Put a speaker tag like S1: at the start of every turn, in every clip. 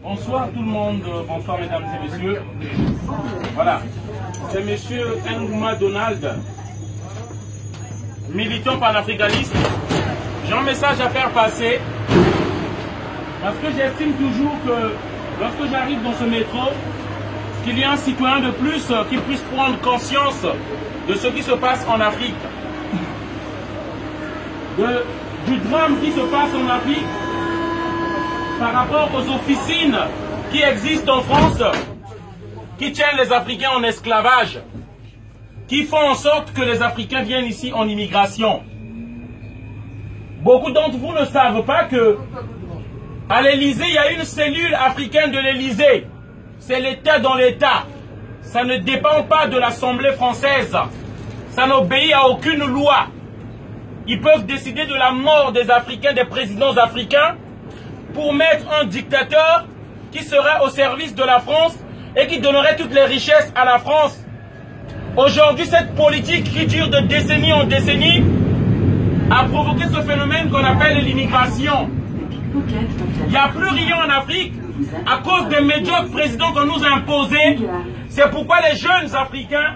S1: Bonsoir tout le monde, bonsoir mesdames et messieurs. Voilà, c'est monsieur Ngouma Donald, militant panafricaniste. J'ai un message à faire passer, parce que j'estime toujours que lorsque j'arrive dans ce métro, qu'il y a un citoyen de plus qui puisse prendre conscience de ce qui se passe en Afrique, du drame qui se passe en Afrique, par rapport aux officines qui existent en France, qui tiennent les Africains en esclavage, qui font en sorte que les Africains viennent ici en immigration. Beaucoup d'entre vous ne savent pas que à l'Élysée, il y a une cellule africaine de l'Élysée. C'est l'État dans l'État. Ça ne dépend pas de l'Assemblée française. Ça n'obéit à aucune loi. Ils peuvent décider de la mort des Africains, des présidents africains, pour mettre un dictateur qui serait au service de la France et qui donnerait toutes les richesses à la France. Aujourd'hui, cette politique qui dure de décennie en décennie a provoqué ce phénomène qu'on appelle l'immigration. Il n'y a plus rien en Afrique à cause des médiocres présidents qu'on nous a imposés. C'est pourquoi les jeunes Africains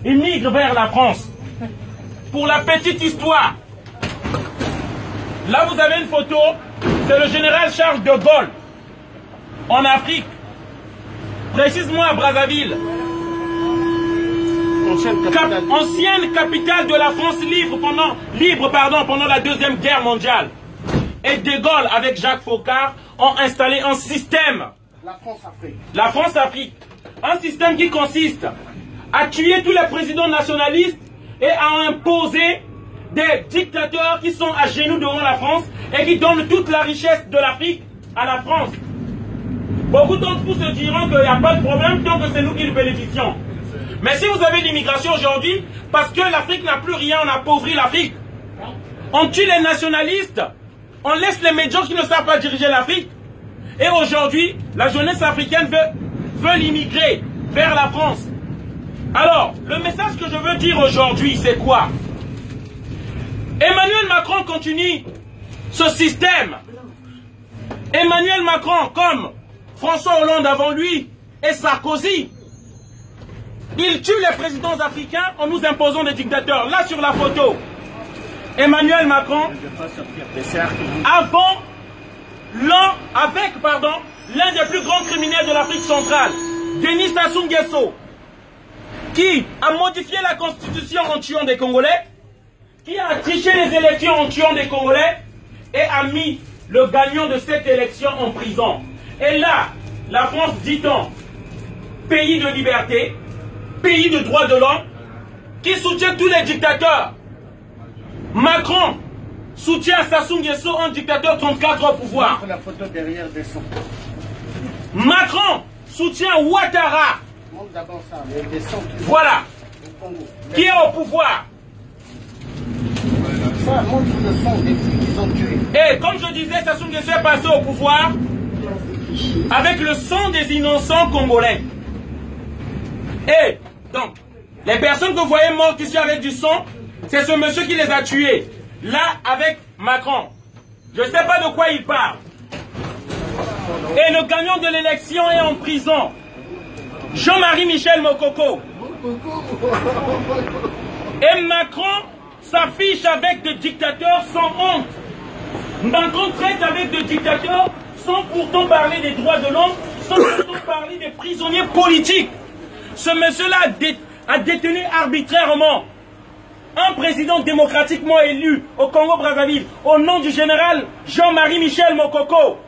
S1: immigrent vers la France. Pour la petite histoire, là vous avez une photo, c'est le général Charles de Gaulle en Afrique, précisément à Brazzaville, ancienne capitale de la France libre pendant la Deuxième Guerre mondiale. Et de Gaulle avec Jacques Foccart ont installé un système, la France-Afrique, un système qui consiste à tuer tous les présidents nationalistes et à imposer des dictateurs qui sont à genoux devant la France et qui donnent toute la richesse de l'Afrique à la France. Beaucoup d'entre vous se diront qu'il n'y a pas de problème tant que c'est nous qui le bénéficions. Mais si vous avez l'immigration aujourd'hui, parce que l'Afrique n'a plus rien, on appauvrit l'Afrique. On tue les nationalistes, on laisse les médiocres qui ne savent pas diriger l'Afrique. Et aujourd'hui, la jeunesse africaine veut l'immigrer vers la France. Alors, le message que je veux dire aujourd'hui, c'est quoi? Emmanuel Macron continue ce système. Emmanuel Macron, comme François Hollande avant lui et Sarkozy, il tue les présidents africains en nous imposant des dictateurs. Là sur la photo, Emmanuel Macron, avec l'un des plus grands criminels de l'Afrique centrale, Denis Sassou Nguesso, qui a modifié la constitution en tuant des Congolais, qui a triché les élections en tuant des Congolais et a mis le gagnant de cette élection en prison. Et là, la France dit-on, pays de liberté, pays de droits de l'homme, qui soutient tous les dictateurs. Macron soutient Sassou Nguesso, un dictateur 34 au pouvoir. Macron soutient Ouattara. Voilà, qui est au pouvoir. Et comme je disais, Sassou Nguesso est passé au pouvoir avec le sang des innocents congolais. Et donc, les personnes que vous voyez mortes ici avec du sang, c'est ce monsieur qui les a tués. Là, avec Macron. Je ne sais pas de quoi il parle. Et le gagnant de l'élection est en prison. Jean-Marie Michel Mokoko. Et Macron s'affiche avec des dictateurs sans honte. Macron traite avec des dictateurs sans pourtant parler des droits de l'homme, sans pourtant parler des prisonniers politiques. Ce monsieur-là a détenu arbitrairement un président démocratiquement élu au Congo-Brazzaville au nom du général Jean-Marie Michel Mokoko.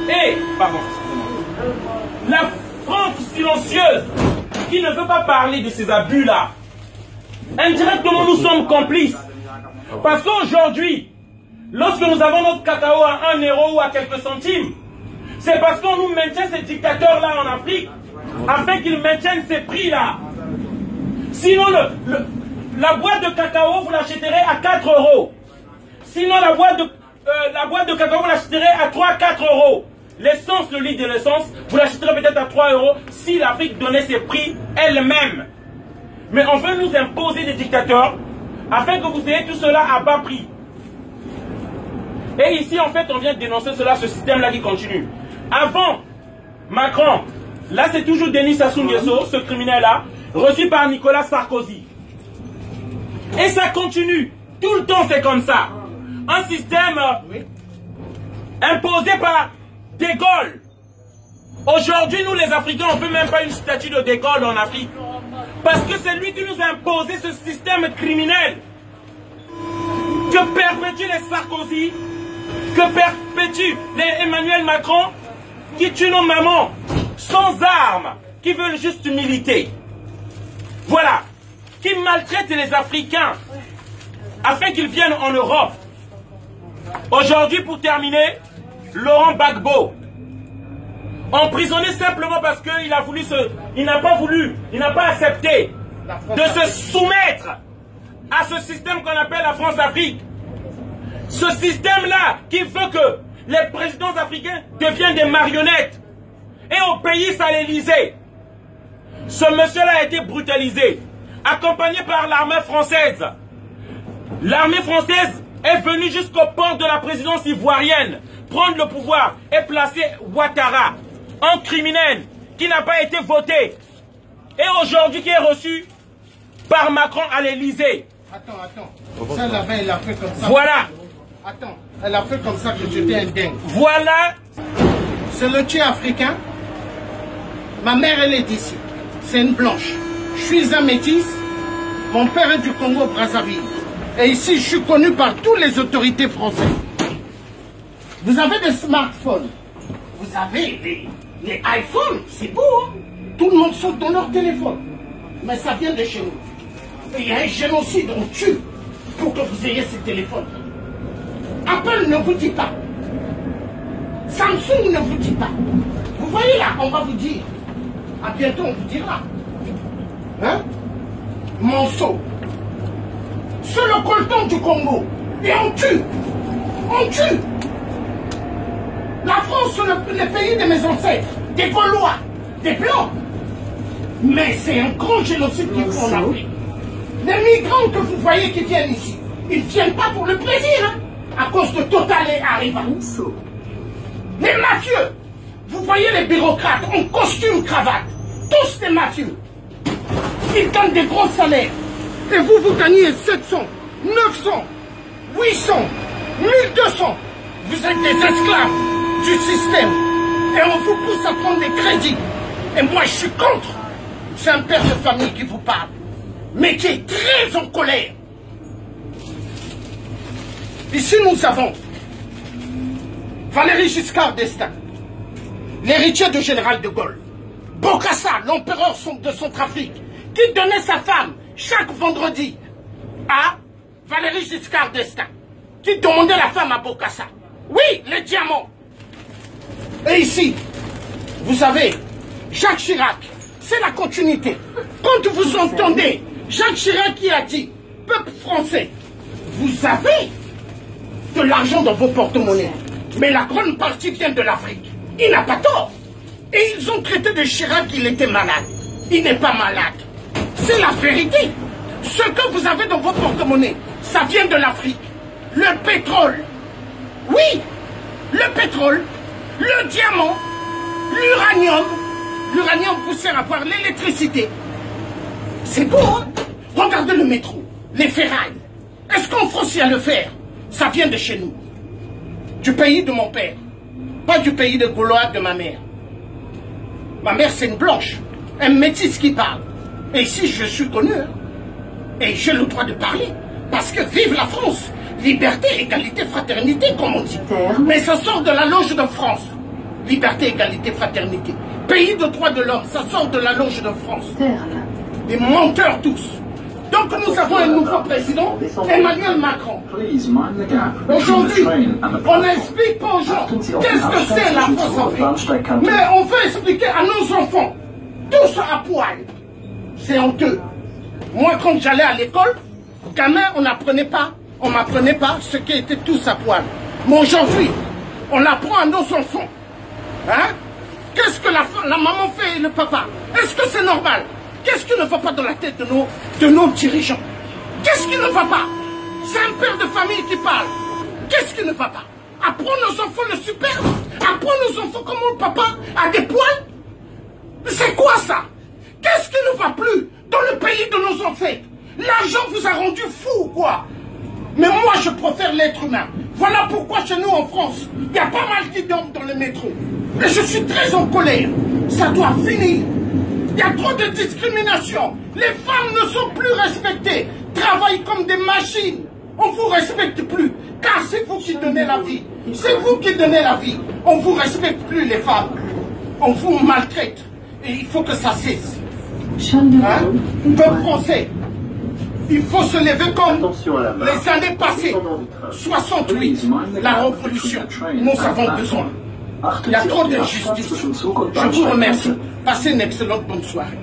S1: Et, la France silencieuse qui ne veut pas parler de ces abus-là, indirectement nous sommes complices. Parce qu'aujourd'hui, lorsque nous avons notre cacao à 1 euro ou à quelques centimes, c'est parce qu'on nous maintient ces dictateurs-là en Afrique, afin qu'ils maintiennent ces prix-là. Sinon, la boîte de cacao, vous l'achèterez à 4 euros. Sinon, la boîte de cacao, vous l'achèterez à 3-4 euros. L'essence, le litre de l'essence, vous l'achèterez peut-être à 3 euros si l'Afrique donnait ses prix elle-même. Mais on veut nous imposer des dictateurs afin que vous ayez tout cela à bas prix. Et ici, en fait, on vient de dénoncer cela, ce système-là qui continue. Avant Macron, là, c'est toujours Denis Sassou Nguesso, ce criminel-là, reçu par Nicolas Sarkozy. Et ça continue. Tout le temps, c'est comme ça. Un système imposé par De Gaulle. Aujourd'hui, nous, les Africains, on ne peut même pas une statue de De Gaulle en Afrique. Parce que c'est lui qui nous a imposé ce système criminel. Que perpétue les Sarkozy, que perpétue les Emmanuel Macron, qui tuent nos mamans sans armes, qui veulent juste militer. Voilà. Qui maltraitent les Africains afin qu'ils viennent en Europe. Aujourd'hui, pour terminer, Laurent Gbagbo, emprisonné simplement parce qu'il a voulu il n'a pas accepté de se soumettre à ce système qu'on appelle la France-Afrique. Ce système-là qui veut que les présidents africains deviennent des marionnettes. Et au pays, ça l'Élysée. Ce monsieur-là a été brutalisé, accompagné par l'armée française. L'armée française est venue jusqu'au port de la présidence ivoirienne, prendre le pouvoir et placer Ouattara, un criminel qui n'a pas été voté. Et aujourd'hui qui est reçu par Macron à l'Élysée.
S2: Attends. Ça là-bas, elle a fait comme ça.
S1: Voilà.
S2: Attends, elle a fait comme ça que j'étais un dingue.
S1: Voilà.
S2: C'est le tueur africain. Ma mère, elle est d'ici. C'est une blanche. Je suis un métis. Mon père est du Congo-Brazzaville. Et ici, je suis connu par toutes les autorités françaises. Vous avez des smartphones. Vous avez les iPhones. C'est beau, hein? Tout le monde saute dans leur téléphone. Mais ça vient de chez nous. Et il y a un génocide, on tue pour que vous ayez ces téléphones. Apple ne vous dit pas. Samsung ne vous dit pas. Vous voyez là, on va vous dire. À bientôt, on vous dira. Hein? Monceau. C'est le colton du Congo. Et on tue. On tue. La France, c'est le pays de mes ancêtres. Des Gaulois. Des Blancs. Mais c'est un grand génocide qu'ils font en Afrique. Les migrants que vous voyez qui viennent ici, ils ne viennent pas pour le plaisir, hein, à cause de Total et Arriva. Les mafieux, vous voyez les bureaucrates en costume cravate, tous des mafieux. Ils donnent des gros salaires. Et vous, vous gagnez 700, 900, 800, 1200. Vous êtes des esclaves du système. Et on vous pousse à prendre des crédits. Et moi, je suis contre. C'est un père de famille qui vous parle, mais qui est très en colère. Ici, nous avons Valéry Giscard d'Estaing, l'héritier du général de Gaulle. Bokassa, l'empereur de Centrafrique, qui donnait sa femme chaque vendredi à Valéry Giscard d'Estaing, qui demandait la femme à Bokassa. Oui, les diamants. Et ici, vous avez Jacques Chirac. C'est la continuité. Quand vous entendez Jacques Chirac qui a dit, peuple français, vous avez de l'argent dans vos porte-monnaies, mais la grande partie vient de l'Afrique. Il n'a pas tort. Et ils ont traité de Chirac qu'il était malade. Il n'est pas malade. C'est la vérité. Ce que vous avez dans vos porte-monnaies, ça vient de l'Afrique. Le pétrole. Oui, le pétrole, le diamant, l'uranium. L'uranium vous sert à avoir l'électricité. C'est beau, hein? Regardez le métro, les ferrailles. Est-ce qu'en France il y a le fer? Ça vient de chez nous. Du pays de mon père. Pas du pays de Gaulois de ma mère. Ma mère c'est une blanche, un métis qui parle. Et ici je suis connu, hein? Et j'ai le droit de parler. Parce que vive la France. Liberté, égalité, fraternité, comme on dit. Mais ça sort de la loge de France. Liberté, égalité, fraternité. Pays de droits de l'homme, ça sort de la loge de France. Des menteurs tous. Donc nous avons un nouveau président, Emmanuel Macron. Aujourd'hui, on n'explique pas aux gens qu'est-ce que c'est la France-Afrique. Mais on veut expliquer à nos enfants, tous à poil. C'est honteux. Moi, quand j'allais à l'école, gamin, on m'apprenait pas ce qui était tous à poil. Mais aujourd'hui, on apprend à nos enfants. Hein? Qu'est-ce que la maman fait et le papa? Est-ce que c'est normal? Qu'est-ce qui ne va pas dans la tête de nos dirigeants? Qu'est-ce qui ne va pas? C'est un père de famille qui parle. Qu'est-ce qui ne va pas? Apprends nos enfants le superbe. Apprends nos enfants comment le papa a des poils. C'est quoi ça? Qu'est-ce qui ne va plus dans le pays de nos ancêtres? L'argent vous a rendu fou ou quoi? Mais moi, je préfère l'être humain. Voilà pourquoi chez nous en France, il y a pas mal qui dorment dans le métro. Et je suis très en colère. Ça doit finir. Il y a trop de discrimination. Les femmes ne sont plus respectées. Travaillent comme des machines. On ne vous respecte plus. Car c'est vous qui donnez la vie. C'est vous qui donnez la vie. On ne vous respecte plus, les femmes. On vous maltraite. Et il faut que ça cesse. Hein? Peuple français, il faut se lever comme les années passées. 68, la révolution. Nous avons besoin. Il y a trop d'injustice. Je vous remercie. Passez une excellente bonne soirée.